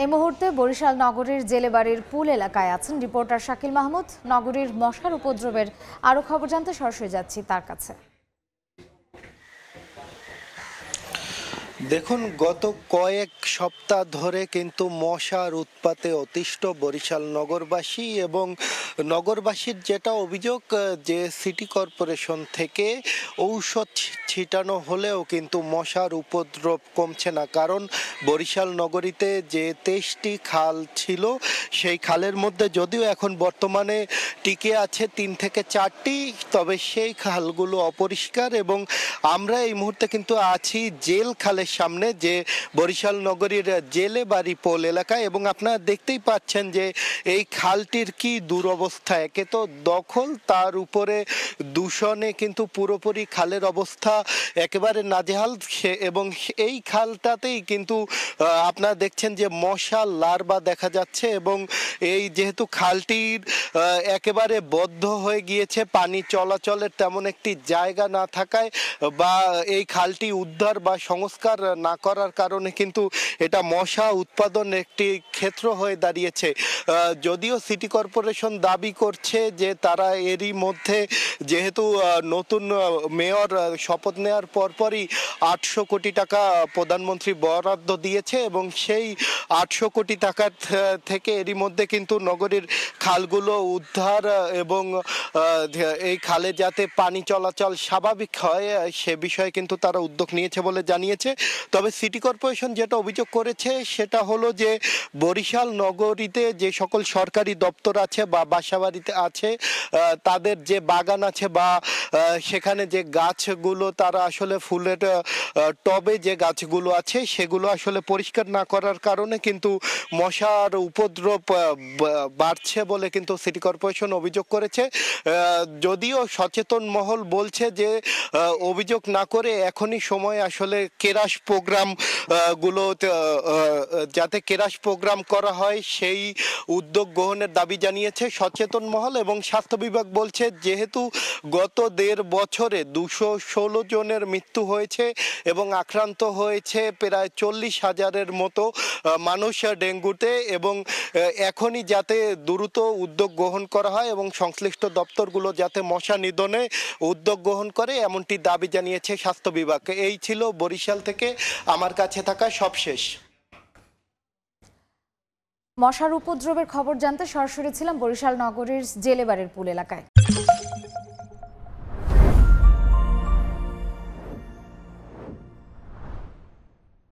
এই মুহূর্তে বরিশাল নগরীর জেলেবাড়ির পুল এলাকায় আছেন রিপোর্টার শাকিল মাহমুদ। নগরীর মশার উপদ্রবের আরো খবর জানতে সরাসরি যাচ্ছি তার কাছে। দেখুন, গত কয়েক সপ্তাহ ধরে কিন্তু মশার উৎপাতে অতিষ্ঠ বরিশাল নগরবাসী এবং নগরবাসীর যেটা অভিযোগ যে সিটি কর্পোরেশন থেকে ঔষধ ছিটানো হলেও কিন্তু মশার উপদ্রব কমছে না। কারণ বরিশাল নগরীতে যে 23টি খাল ছিল সেই খালের মধ্যে যদিও এখন বর্তমানে টিকে আছে 3 থেকে 4টি, তবে সেই খালগুলো অপরিষ্কার। এবং আমরা এই মুহূর্তে কিন্তু আছি জেল খালের সামনে, যে বরিশাল নগরীর জেলেবাড়ি পোল এলাকায়। এবং আপনারা দেখতেই পাচ্ছেন যে এই খালটির কি দুরবস্থা। একে তো দখল, তার উপরে দূষণে কিন্তু পুরোপুরি খালের অবস্থা একেবারে নাজেহাল। এবং এই খালটাতেই কিন্তু আপনারা দেখছেন যে মশা লার্ভা দেখা যাচ্ছে। এবং এই যেহেতু খালটির একেবারে বদ্ধ হয়ে গিয়েছে, পানি চলাচলের তেমন একটি জায়গা না থাকায় বা এই খালটি উদ্ধার বা সংস্কার না করার কারণে কিন্তু এটা মশা উৎপাদন একটি ক্ষেত্র হয়ে দাঁড়িয়েছে। যদিও সিটি কর্পোরেশন দাবি করছে যে তারা এরই মধ্যে, যেহেতু নতুন মেয়র শপথ নেওয়ার পরপরই 800 কোটি টাকা প্রধানমন্ত্রী বরাদ্দ দিয়েছে এবং সেই 800 কোটি টাকা থেকে এরই মধ্যে কিন্তু নগরীর খালগুলো উদ্ধার এবং এই খালে যাতে পানি চলাচল স্বাভাবিক হয় সে বিষয়ে কিন্তু তারা উদ্যোগ নিয়েছে বলে জানিয়েছে। তবে সিটি কর্পোরেশন যেটা অভিযোগ করেছে সেটা হলো যে বরিশাল নগরীতে যে সকল সরকারি দপ্তর আছে বা বাসাবাড়িতে আছে, তাদের যে বাগান আছে বা সেখানে যে গাছগুলো তারা আসলে ফুলের টবে যে গাছগুলো আছে সেগুলো আসলে পরিষ্কার না করার কারণে কিন্তু মশার উপদ্রব বাড়ছে বলে কিন্তু সিটি কর্পোরেশন অভিযোগ করেছে। যদিও সচেতন মহল বলছে যে অভিযোগ না করে এখনই সময় আসলে কেরাস প্রোগ্রাম গুলো যাতে কেরাস প্রোগ্রাম করা হয় সেই উদ্যোগ গ্রহণের দাবি জানিয়েছে সচেতন মহল। এবং স্বাস্থ্য বিভাগ বলছে যেহেতু গত 1.5 বছরে 216 জনের মৃত্যু হয়েছে এবং আক্রান্ত হয়েছে প্রায় 40,000-এর মতো মানুষ ডেঙ্গুতে, এবং এখনই যাতে দ্রুত উদ্যোগ গ্রহণ করা হয় এবং সংশ্লিষ্ট দপ্তরগুলো যাতে মশা নিধনে উদ্যোগ গ্রহণ করে এমনটি দাবি জানিয়েছে স্বাস্থ্য বিভাগ। এই ছিল বরিশাল থেকে আমার কাছে থাকা সবশেষ। মশার উপদ্রবের খবর জানতে সরাসরি ছিলাম বরিশাল নগরীর জেলেবাড়ির পুল এলাকায়।